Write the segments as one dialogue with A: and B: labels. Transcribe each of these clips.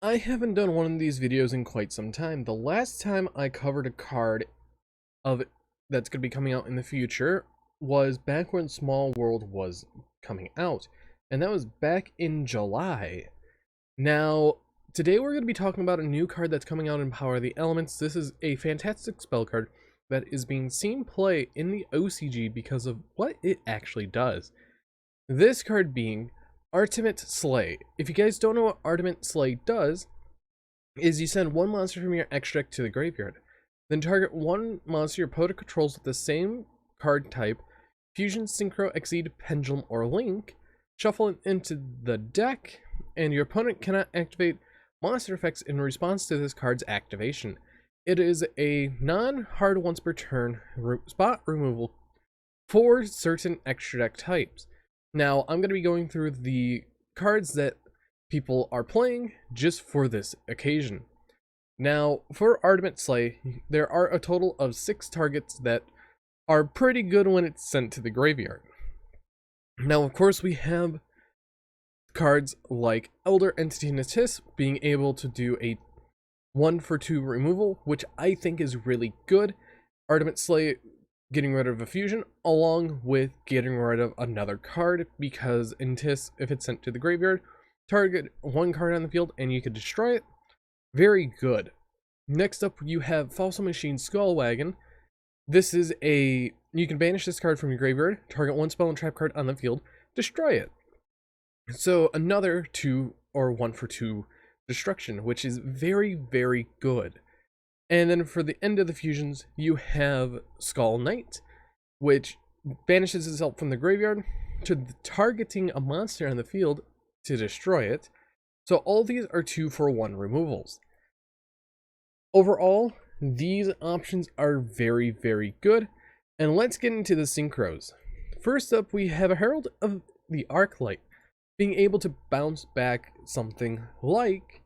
A: I haven't done one of these videos in quite some time. The last time I covered a card of that's going to be coming out in the future was back when Small World was coming out, and that was back in July. Now, today we're going to be talking about a new card that's coming out in Power of the Elements. This is a fantastic spell card that is being seen play in the OCG because of what it actually does. This card being Artemate Slay. If you guys don't know what Artemate Slay does, is you send one monster from your extra deck to the graveyard. Then target one monster your opponent controls with the same card type, Fusion, Synchro, Exceed, Pendulum, or Link, shuffle it into the deck, and your opponent cannot activate monster effects in response to this card's activation. It is a non-hard once per turn spot removal for certain extra deck types. Now, I'm going to be going through the cards that people are playing just for this occasion. Now, for Artemate Slay, there are a total of 6 targets that are pretty good when it's sent to the graveyard. Now, of course, we have cards like Elder Entity Natis being able to do a 1-for-2 removal, which I think is really good. Artemate Slay getting rid of a fusion, along with getting rid of another card, because in TIS, if it's sent to the graveyard, target one card on the field and you can destroy it. Very good. Next up, you have Fossil Machine Skullwagon. This is you can banish this card from your graveyard, target one spell and trap card on the field, destroy it. So another 2 or 1-for-2 destruction, which is very, very good. And then for the end of the fusions, you have Skull Knight, which banishes itself from the graveyard to targeting a monster on the field to destroy it. So all these are 2-for-1 removals. Overall, these options are very, very good. And let's get into the synchros. First up, we have a Herald of the Arclight, being able to bounce back something like,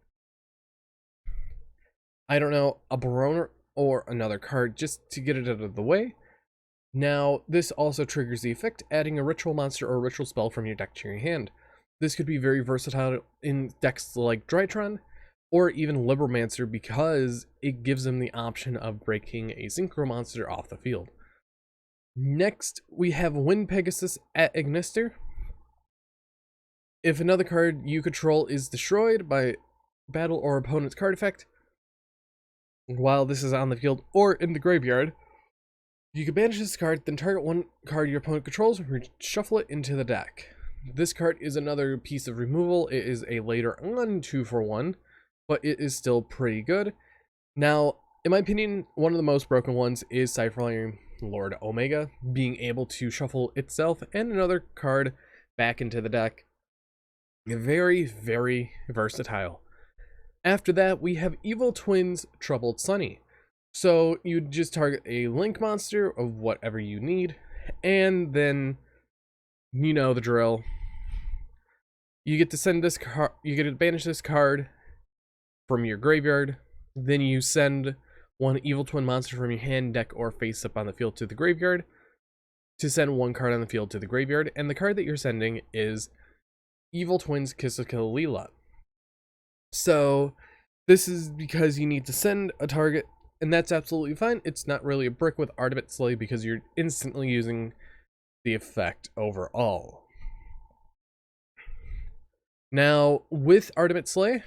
A: I don't know, a Baroner or another card just to get it out of the way. Now, this also triggers the effect, adding a ritual monster or ritual spell from your deck to your hand. This could be very versatile in decks like Drytron or even Libromancer because it gives them the option of breaking a Synchro monster off the field. Next, we have Wind Pegasus at Ignister. If another card you control is destroyed by battle or opponent's card effect, while this is on the field or in the graveyard, you can banish this card, then target one card your opponent controls and shuffle it into the deck. This card is another piece of removal. It is a later on 2-for-1, but it is still pretty good. Now, in my opinion, one of the most broken ones is Cypherlion Lord Omega, being able to shuffle itself and another card back into the deck. Very, very versatile. After that, we have Evil Twins Troubled Sunny. So you just target a Link monster of whatever you need, and then you know the drill. You get to send this card. You get to banish this card from your graveyard. Then you send one Evil Twin monster from your hand, deck, or face up on the field to the graveyard to send one card on the field to the graveyard, and the card that you're sending is Evil Twins Kisika. So this is because you need to send a target, and that's absolutely fine. It's not really a brick with Artemate Slay because you're instantly using the effect overall. Now, with Artemate Slay,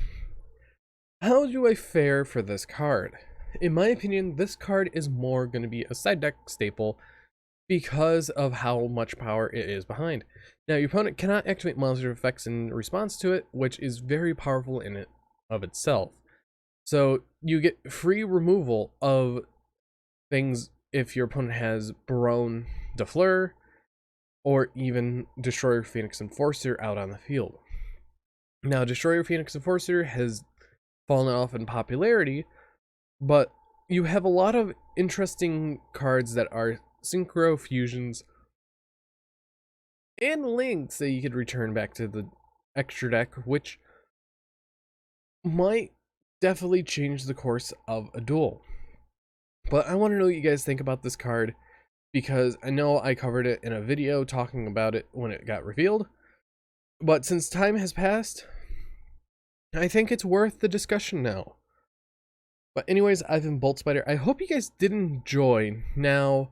A: how do I fare for this card? In my opinion, this card is more going to be a side deck staple because of how much power it is behind. Now, your opponent cannot activate monster effects in response to it, which is very powerful in it of itself. So you get free removal of things if your opponent has Baron Defleur or even Destroyer Phoenix Enforcer out on the field. Now, Destroyer Phoenix Enforcer has fallen off in popularity, but you have a lot of interesting cards that are Synchro Fusions and Links that you could return back to the extra deck, which might definitely change the course of a duel. But I want to know what you guys think about this card, because I know I covered it in a video talking about it when it got revealed, but since time has passed, I think it's worth the discussion now. But anyways, I've been Bolt Spider. I hope you guys did enjoy. Now,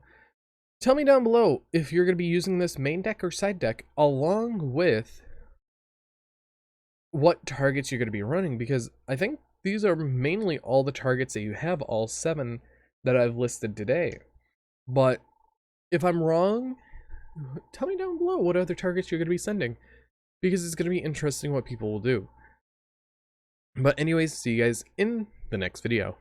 A: tell me down below if you're going to be using this main deck or side deck, along with what targets you're going to be running, because I think these are mainly all the targets that you have, all 7 that I've listed today. But if I'm wrong, tell me down below what other targets you're going to be sending, because it's going to be interesting what people will do. But anyways, see you guys in the next video.